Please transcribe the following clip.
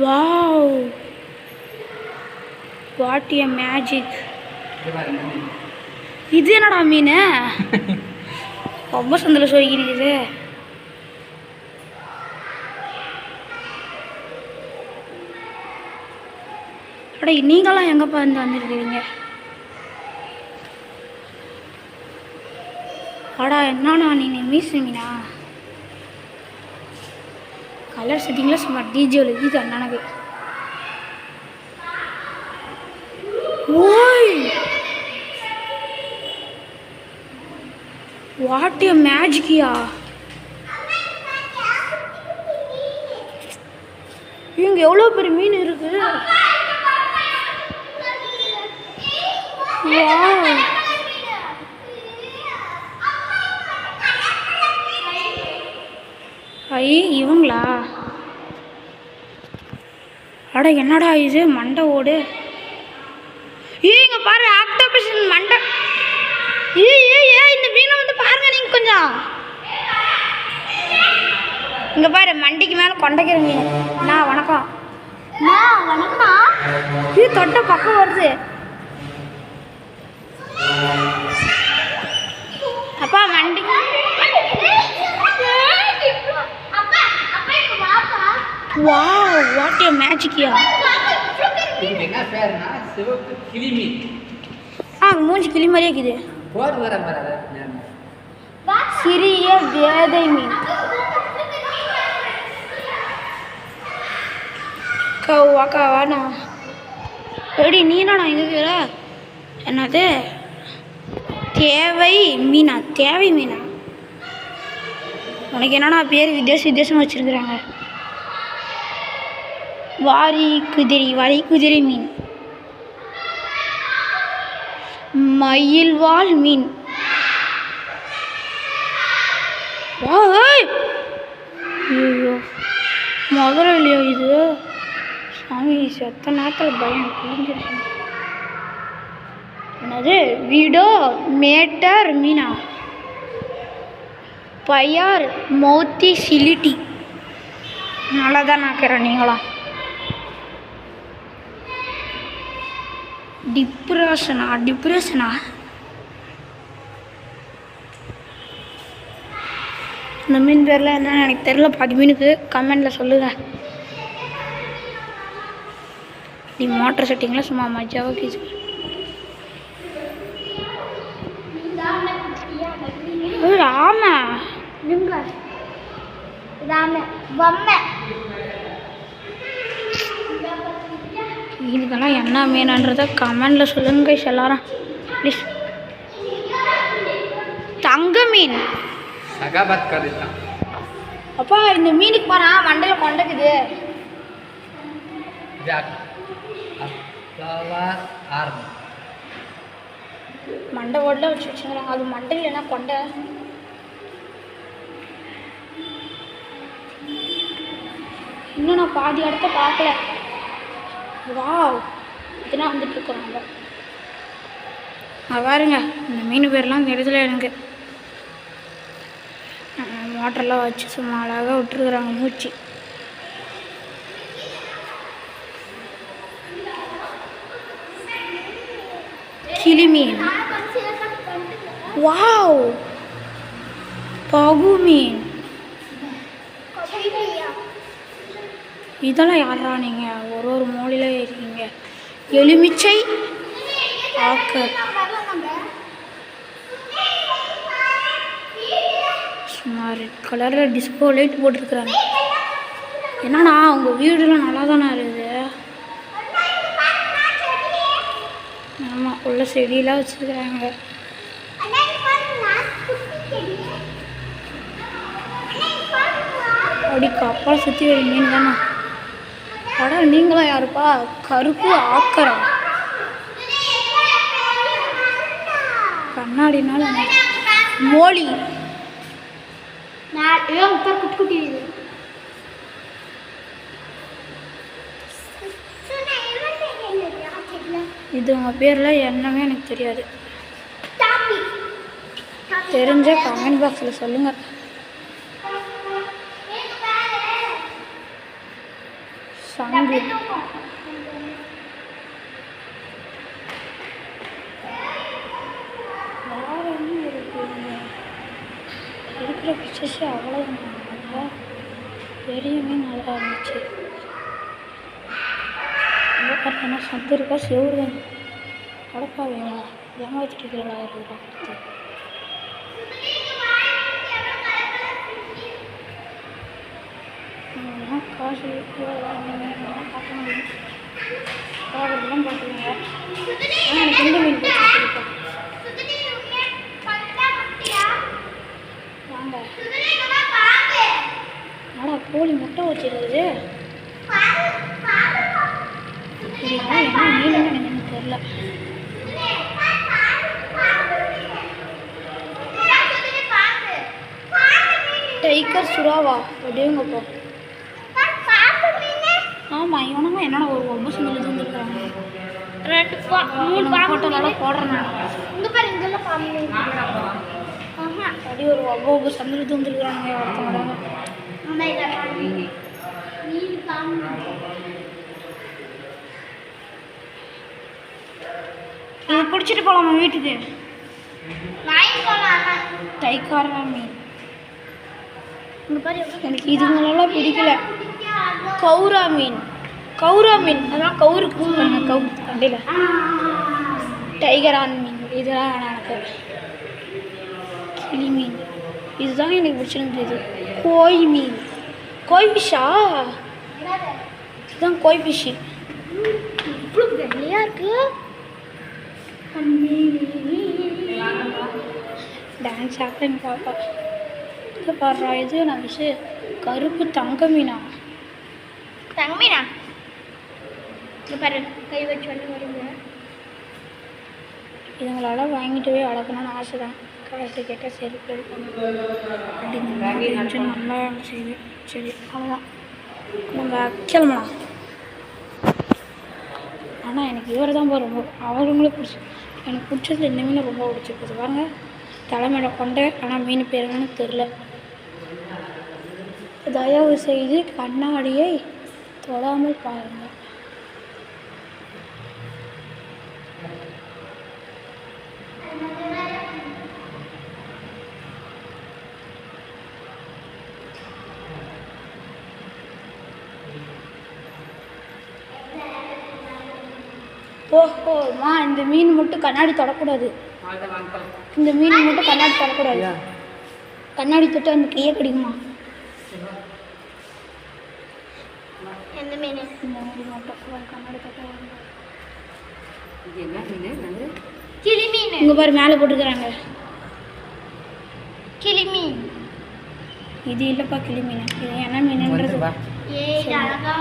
Wow, what a magic. இது என்னடா மீன்? ரொம்ப சந்தோஷம் வைக்கிறது. அடா நீங்களாம் எங்கப்பா இருந்து வந்துருக்கிறீங்க? அடா என்னண்ணா நீங்கள் மீசு மீனா? கலர் செட்டிங்கில் சும்மா டிஜே இது அண்ணனுக்கு. ஓய், வாட் எ மேஜிக்கியா. இவங்க எவ்வளோ பெரிய மீன் இருக்கு. ஐ இவங்களா? அட என்னடா இது மண்டை ஓடு. இங்க பாரு ஆக்டோபஸ் மண்டை. இந்த மீனை வந்து பாருங்க நீங்க கொஞ்சம். இங்க பாரு மண்டிக்கு மேல கொண்டைக்கிற மீன். நான் வணக்கம். வணக்கம். இது தொட்ட பக்கம் வருது. அப்பா மண்டி. Wow, what a மேஜிக்கியா. இதுக்கு என்ன பேருனா சிவப்பு கிளி மீன். மூஞ்சி கிளி மாதிரியே இருக்குது. போர் வர வர சிறிய வேதை மீன். கவாண்ணா எப்படி நீனா இங்கே இருக்கிற? என்னது தேவை மீனா? தேவை மீனா? உனக்கு என்னன்னா பேர் வித்தியாசமாக வச்சுருக்குறாங்க. வாரி குதிரை மீன். மயில்வால் மீன். ஐயோ முதல்ல இல்லையோ இது. சாமி செத்த நேரத்தில் பயம் புரிஞ்சிருச்சு. என்னது வீடோ மேட்டர் மீனா? பயார் மௌத்தி சிலிட்டி. நல்லா தான் நாக்கிறேன் நீங்களாம். டிப்ரெஷனா? இந்த மீன் பேரில் என்னன்னு எனக்கு தெரியல. பாதி மீனுக்கு கமெண்டில் சொல்லுங்கள். நீ மோட்டர் செட்டிங்கில் சும்மா மஜாவாக கீச்சு. ஆமாம் இதுக்கெல்லாம் என்ன மீனன்றதை கமெண்டில் சொல்லுங்க எல்லாரும் ப்ளீஸ். தங்க மீன். அப்பா இந்த மீனுக்கு போனா மண்டையில் கொண்டக்குது. மண்டை ஓடல வச்சு வச்சுக்கிறாங்க. அது மண்டையில் என்ன கொண்டை? இன்னும் நான் பாதி இடத்த பார்க்கல. வாவ், இதெல்லாம் வந்துட்டு இருக்கிறாங்க. பாருங்க இந்த மீன் பேர்லாம் இந்த இடத்துல எனக்கு மோட்டரெலாம் வச்சு சும்மா அழகாக விட்டுருக்குறாங்க மூச்சு. கிளி மீன். வாவ், பகு மீன். இதெல்லாம் யாரா நீங்கள் ஒரு மூலையில இருக்கீங்க? எலுமிச்சை ஆக்கர். சும்மா ரெட் கலரில் டிஸ்கோ லைட் போட்டிருக்குறாங்க. என்னன்னா உங்கள் வீடுலாம் நல்லா தானே இருக்குது. ஆமாம், உள்ள செடியெலாம் வச்சுருக்குறாங்க. அப்படி கப்பல் சுற்றி வர மீன் தானே. படம் நீங்களாம் யாருப்பா? கருப்பு ஆக்கரா? கண்ணாடினால மோலி. குட்டி இது உங்கள் பேரில் என்னமே எனக்கு தெரியாது. தெரிஞ்ச கமெண்ட் பாக்ஸில் சொல்லுங்கள். சங்கு. வேற என்ன இருக்குங்க? இருக்கிற பிக்சர்ஸ் அவ்வளோ பெரிய மீன் நல்லா இருந்துச்சு. இங்கே பார்த்தீங்கன்னா சத்து இருக்கா செவ்வறு தான் அடப்பாவீங்களா ஏமாத்திட்டு இருக்கிறா இருக்கா காசு பார்க்க முடியும் பார்க்கலாம் பார்த்துக்கோங்க. ஆனால் எனக்கு இந்த மீன் பிடிச்சிருக்கேன். வாங்க ஆடா கோழி முட்டை வச்சிருக்குது. சரிங்களா என்ன மீன் எனக்கு தெரியல. டைகர் சுறாவா அப்படியேங்கப்பா. ஆமாம் இவனுங்க என்னோட ஒரு ரொம்ப சுந்தரம் வந்துருக்குறாங்க. 2 ஃபோட்டோலாம் போடுறேன் நான். இங்கே பாரு இங்கெல்லாம் அப்படி ஒரு ஒவ்வொரு சந்தலத்து வந்துருக்குறாங்க ஒருத்தவங்க. இது பிடிச்சிட்டு போகலாமா வீட்டுக்கு? டைகார் மீன் எனக்கு இதுங்களெல்லாம் பிடிக்கல. கௌரா மீன் அதான் கவுருக்கு கவுரு கண்டியில். டைகரான் மீன் இதெல்லாம் வேணாம் எனக்கு. கிளி மீன் இதுதான் எனக்கு பிடிச்சிருந்தது. கோய் மீன் கோய் ஃபிஷ்ஷா? இதுதான் கோய் ஃபிஷ்ஷு. இவ்வளோ வெள்ளையாக இருக்கு. டான்ஸ் ஆக்டிங் பாப்பா இது பாடுறா. இது நான் கருப்பு தங்க மீனா? இங்கே பாரு கை வச்சு வருங்க. இதுங்களால வாங்கிட்டு போய் வளர்க்கணும்னு ஆசை தான். கடைசி கேட்டால் செருப்பு அப்படின்னு நல்லா செய்யுது. சரி அவ்வளோதான் நம்ம வைக்கலாமா? ஆனால் எனக்கு இவர் தான் ரொம்ப அவங்களும் பிடிச்சி எனக்கு பிடிச்சது இந்த மீன் ரொம்ப பிடிச்சிருக்குது. பாருங்க தலைமையில கொண்டை. ஆனால் மீன் பேர் என்னன்னு தெரில. தயவு செய்து கண்ணாடியை தொடாமல் பாருங்கள். ஓஹோம்மா இந்த மீன் மட்டும் கண்ணாடி தொடக்கூடாது. இந்த மீன் மட்டும் கண்ணாடி தொடக்கூடாது. கண்ணாடி தொட்டு அந்த கையை கடிக்குமா? எந்த மீன்? இந்த மீன் மட்டும் கண்ணாடி தொட்ட கிளி மீன். இங்கே பாரு மேலே போட்டுக்கிறாங்க கிளி மீன். இது இல்லைப்பா கிளி மீன். இது என்ன மீனுன்றது